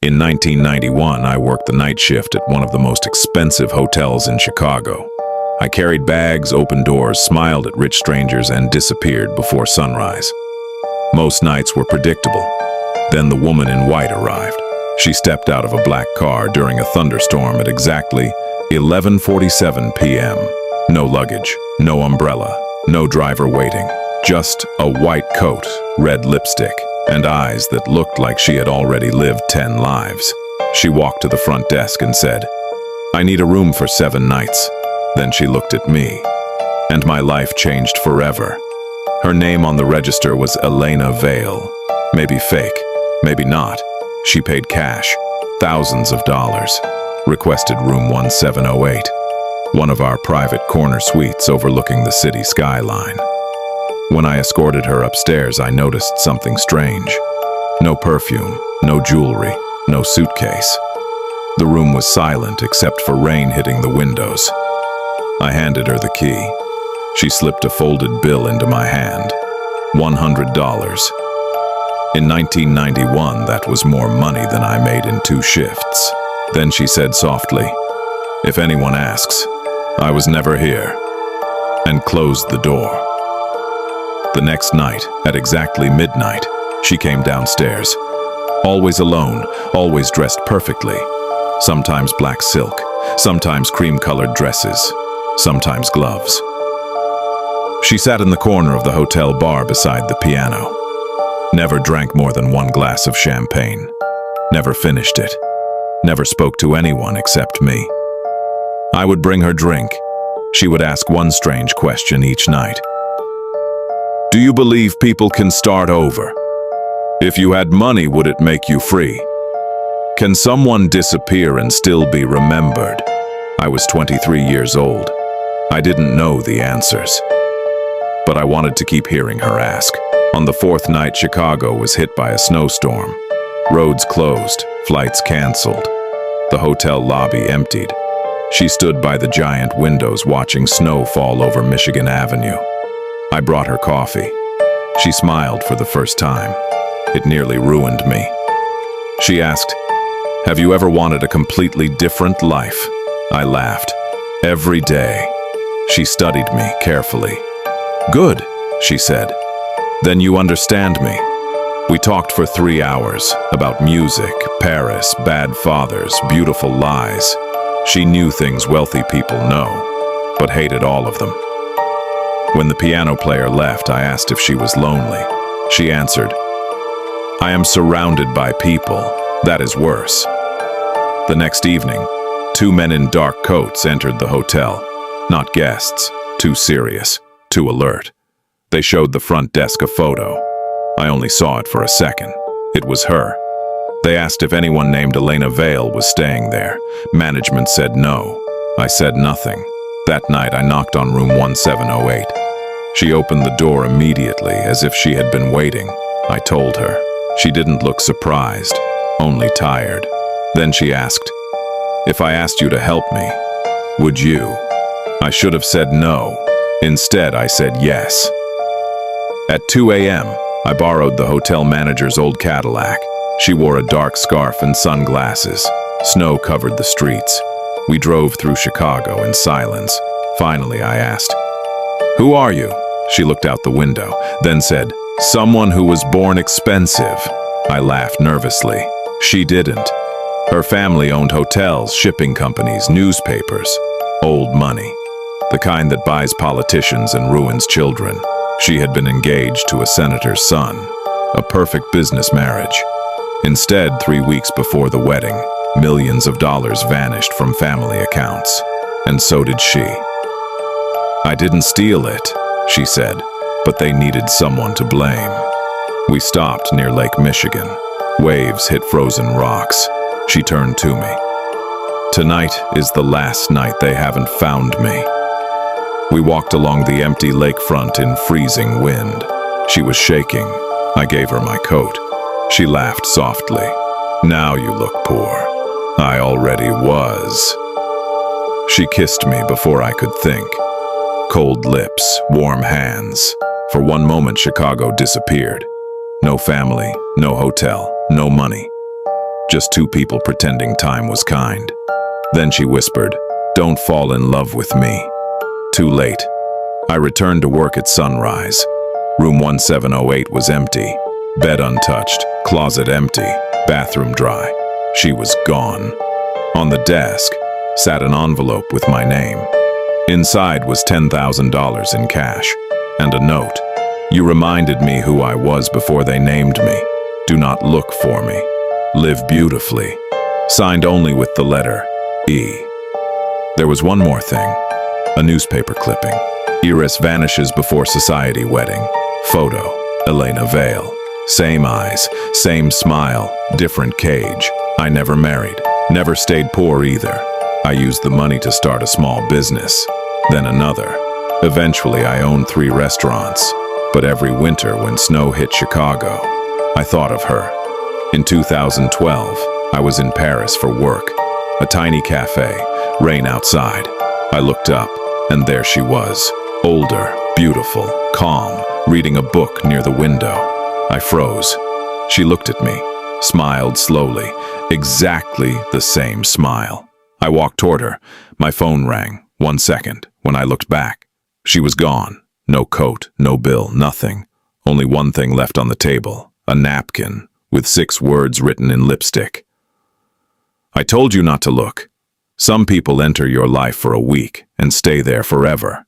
In 1991, I worked the night shift at one of the most expensive hotels in Chicago. I carried bags, opened doors, smiled at rich strangers, and disappeared before sunrise. Most nights were predictable. Then the woman in white arrived. She stepped out of a black car during a thunderstorm at exactly 11:47 p.m. No luggage, no umbrella, no driver waiting. Just a white coat, red lipstick, and eyes that looked like she had already lived 10 lives. She walked to the front desk and said, "I need a room for 7 nights." Then she looked at me, and my life changed forever. Her name on the register was Elena Vale. Maybe fake, maybe not. She paid cash, thousands of dollars. Requested room 1708, one of our private corner suites overlooking the city skyline. When I escorted her upstairs, I noticed something strange. No perfume, no jewelry, no suitcase. The room was silent except for rain hitting the windows. I handed her the key. She slipped a folded bill into my hand. $100. In 1991, that was more money than I made in 2 shifts. Then she said softly, "If anyone asks, I was never here," and closed the door. The next night, at exactly midnight, she came downstairs. Always alone, always dressed perfectly. Sometimes black silk, sometimes cream-colored dresses, sometimes gloves. She sat in the corner of the hotel bar beside the piano. Never drank more than 1 glass of champagne. Never finished it. Never spoke to anyone except me. I would bring her drink. She would ask one strange question each night. "Do you believe people can start over? If you had money, would it make you free? Can someone disappear and still be remembered?" I was 23 years old. I didn't know the answers, but I wanted to keep hearing her ask. On the 4th night, Chicago was hit by a snowstorm. Roads closed, flights canceled. The hotel lobby emptied. She stood by the giant windows watching snow fall over Michigan Avenue. I brought her coffee. She smiled for the first time. It nearly ruined me. She asked, "Have you ever wanted a completely different life?" I laughed. "Every day." She studied me carefully. "Good," she said. "Then you understand me." We talked for 3 hours about music, Paris, bad fathers, beautiful lies. She knew things wealthy people know, but hated all of them. When the piano player left, I asked if she was lonely. She answered, "I am surrounded by people. That is worse." The next evening, 2 men in dark coats entered the hotel. Not guests, too serious, too alert. They showed the front desk a photo. I only saw it for a second. It was her. They asked if anyone named Elena Vale was staying there. Management said no. I said nothing. That night I knocked on room 1708. She opened the door immediately, as if she had been waiting. I told her. She didn't look surprised, only tired. Then she asked, "If I asked you to help me, would you?" I should have said no. Instead, I said yes. At 2 a.m., I borrowed the hotel manager's old Cadillac. She wore a dark scarf and sunglasses. Snow covered the streets. We drove through Chicago in silence. Finally, I asked, "Who are you?" She looked out the window, then said, "Someone who was born expensive." I laughed nervously. She didn't. Her family owned hotels, shipping companies, newspapers. Old money. The kind that buys politicians and ruins children. She had been engaged to a senator's son. A perfect business marriage. Instead, 3 weeks before the wedding, millions of dollars vanished from family accounts. And so did she. "I didn't steal it," she said, "but they needed someone to blame." We stopped near Lake Michigan. Waves hit frozen rocks. She turned to me. "Tonight is the last night they haven't found me." We walked along the empty lakefront in freezing wind. She was shaking. I gave her my coat. She laughed softly. "Now you look poor." I already was. She kissed me before I could think. Cold lips, warm hands. For one moment, Chicago disappeared. No family, no hotel, no money. just two people pretending time was kind. Then she whispered, "Don't fall in love with me." Too late. I returned to work at sunrise. Room 1708 was empty. Bed untouched, closet empty, bathroom dry. She was gone. On the desk sat an envelope with my name. Inside was $10,000 in cash and a note. "You reminded me who I was before they named me. Do not look for me. Live beautifully." Signed only with the letter E. There was one more thing. A newspaper clipping. Iris vanishes before society wedding. Photo, Elena Vale. Same eyes, same smile, different cage. I never married, never stayed poor either. I used the money to start a small business, then another. Eventually I owned 3 restaurants. But every winter when snow hit Chicago, I thought of her. In 2012, I was in Paris for work. A tiny cafe, rain outside. I looked up, and there she was. Older, beautiful, calm, reading a book near the window. I froze. She looked at me, smiled slowly, exactly the same smile. I walked toward her. My phone rang. 1 second. When I looked back, she was gone. No coat, no bill, nothing. Only one thing left on the table, a napkin with 6 words written in lipstick. "I told you not to look. Some people enter your life for a week and stay there forever.